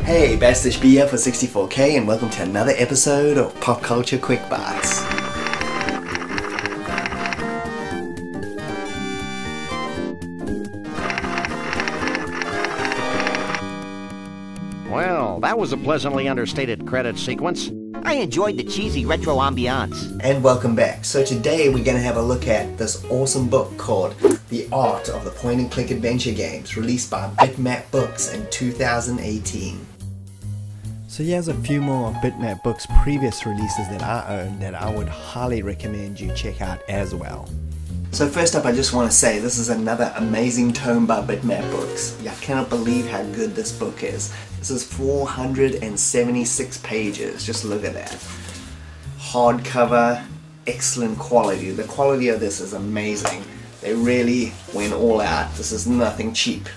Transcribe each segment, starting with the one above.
Hey, Bastish B here for 64K and welcome to another episode of Pop Culture Quick Bytes. Well, that was a pleasantly understated credit sequence. I enjoyed the cheesy retro ambiance. And welcome back. So today we're going to have a look at this awesome book called The Art of the Point-and-Click Adventure Games, released by Bitmap Books in 2018. So here's a few more of Bitmap Books' previous releases that I own that I would highly recommend you check out as well. So first up, I just want to say this is another amazing tome by Bitmap Books. I cannot believe how good this book is. This is 476 pages, just look at that. Hardcover, excellent quality. The quality of this is amazing. They really went all out. This is nothing cheap.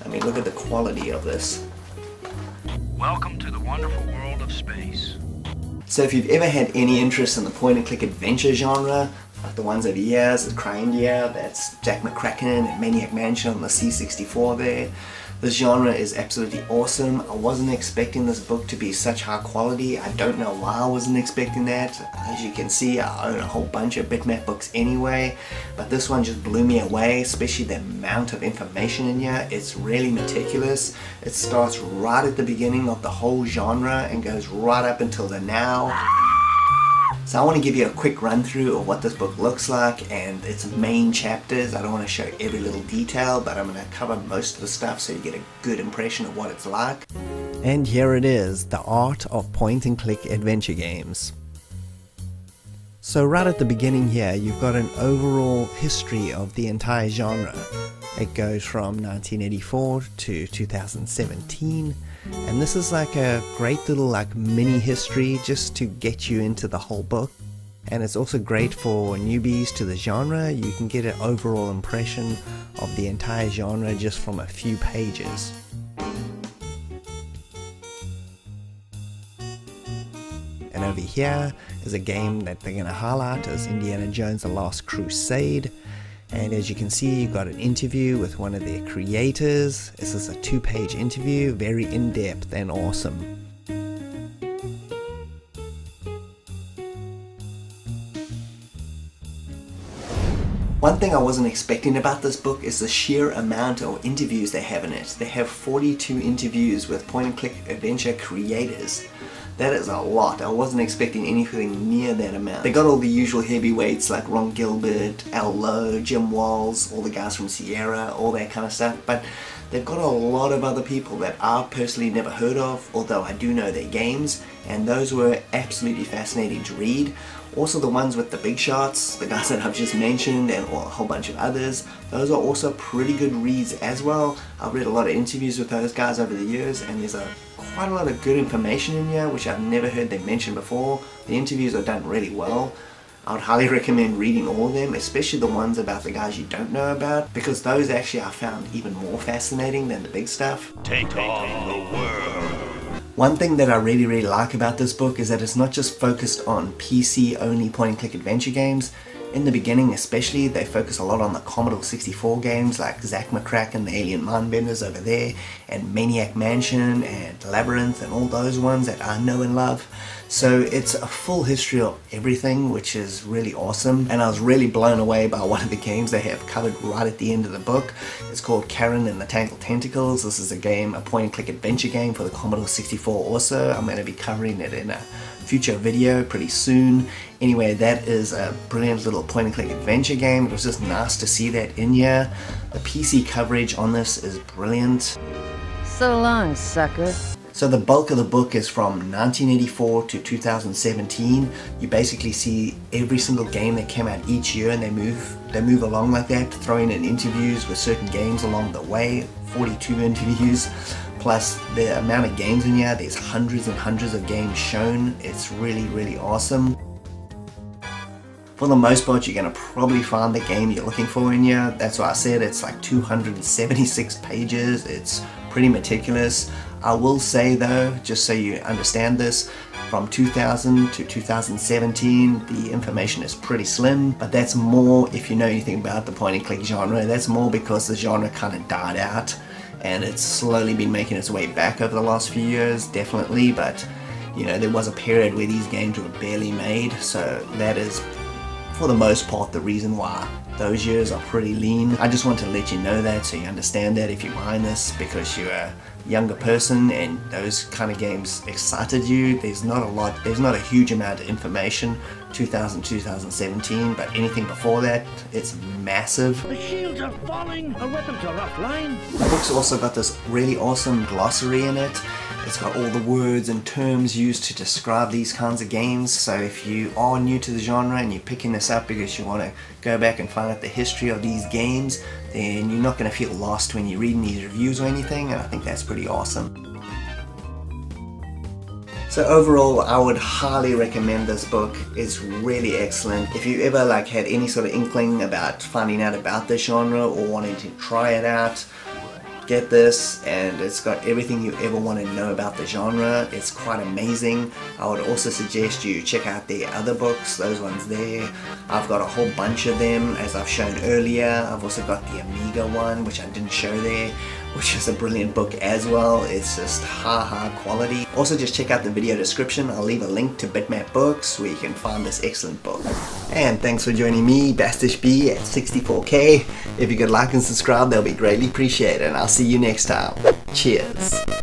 I mean, look at the quality of this. Welcome to the wonderful world of space. So if you've ever had any interest in the point-and-click adventure genre, like the ones over here, it's Cryindia, that's Jack McCracken and Maniac Mansion on the C64 there. This genre is absolutely awesome. I wasn't expecting this book to be such high quality. I don't know why I wasn't expecting that. As you can see, I own a whole bunch of Bitmap books anyway, but this one just blew me away, especially the amount of information in here. It's really meticulous. It starts right at the beginning of the whole genre and goes right up until the now. So I want to give you a quick run through of what this book looks like and its main chapters. I don't want to show every little detail, but I'm going to cover most of the stuff so you get a good impression of what it's like. And here it is, The Art of Point-and-Click Adventure Games. So right at the beginning here, you've got an overall history of the entire genre. It goes from 1984 to 2017. And this is like a great little mini history just to get you into the whole book. And it's also great for newbies to the genre. You can get an overall impression of the entire genre just from a few pages. And over here is a game that they're going to highlight as Indiana Jones: The Last Crusade. And as you can see, you've got an interview with one of their creators. This is a 2-page interview, very in-depth and awesome. One thing I wasn't expecting about this book is the sheer amount of interviews they have in it. They have 42 interviews with point-and-click adventure creators. That is a lot. I wasn't expecting anything near that amount. They got all the usual heavyweights like Ron Gilbert, Al Lowe, Jim Walls, all the guys from Sierra, all that kind of stuff, but they've got a lot of other people that I've personally never heard of, although I do know their games, and those were absolutely fascinating to read. Also the ones with the big shots, the guys that I've just mentioned, and a whole bunch of others, those are also pretty good reads as well. I've read a lot of interviews with those guys over the years, and there's quite a lot of good information in here which I've never heard them mention before. The interviews are done really well. I would highly recommend reading all of them, especially the ones about the guys you don't know about, because those actually I found even more fascinating than the big stuff. Take on the world. One thing that I really like about this book is that it's not just focused on PC only point-and-click adventure games. In the beginning especially, they focus a lot on the Commodore 64 games like Zack McCracken, the Alien Mindbenders over there, and Maniac Mansion and Labyrinth and all those ones that I know and love. So it's a full history of everything, which is really awesome, and I was really blown away by one of the games they have covered right at the end of the book. It's called Karen and the Tangled Tentacles. This is a game, a point-and-click adventure game for the Commodore 64 also. I'm going to be covering it in a future video pretty soon. Anyway, that is a brilliant little point-and-click adventure game. It was just nice to see that in here. The PC coverage on this is brilliant. So long, sucker. So the bulk of the book is from 1984 to 2017. You basically see every single game that came out each year, and they move along like that, throwing in interviews with certain games along the way. 42 interviews, plus the amount of games in here. There's hundreds and hundreds of games shown. It's really awesome. For the most part, you're going to probably find the game you're looking for in here. That's why I said it's like 276 pages. It's pretty meticulous. I will say though, just so you understand this, from 2000 to 2017 the information is pretty slim, but that's more, if you know anything about the point and click genre, that's more because the genre kind of died out and it's slowly been making its way back over the last few years, definitely, but you know, there was a period where these games were barely made, so that is for the most part the reason why those years are pretty lean. I just want to let you know that so you understand that if you're buying this because you're a younger person and those kind of games excited you. There's not a huge amount of information 2017, but anything before that, it's massive. The shields are falling. Our weapons are offline. The book's also got this really awesome glossary in it. It's got all the words and terms used to describe these kinds of games, so if you are new to the genre and you're picking this up because you want to go back and find out the history of these games, then you're not going to feel lost when you're reading these reviews or anything, and I think that's pretty awesome. So overall, I would highly recommend this book. It's really excellent. If you ever had any sort of inkling about finding out about this genre or wanting to try it out, get this, and it's got everything you ever want to know about the genre. It's quite amazing. I would also suggest you check out their other books, those ones there. I've got a whole bunch of them, as I've shown earlier. I've also got the Amiga one, which I didn't show there, which is a brilliant book as well. It's just high quality. Also, just check out the video description. I'll leave a link to Bitmap Books where you can find this excellent book. And thanks for joining me, Bastish B, at 64K. If you could like and subscribe, that'll be greatly appreciated, and I'll see you next time. Cheers.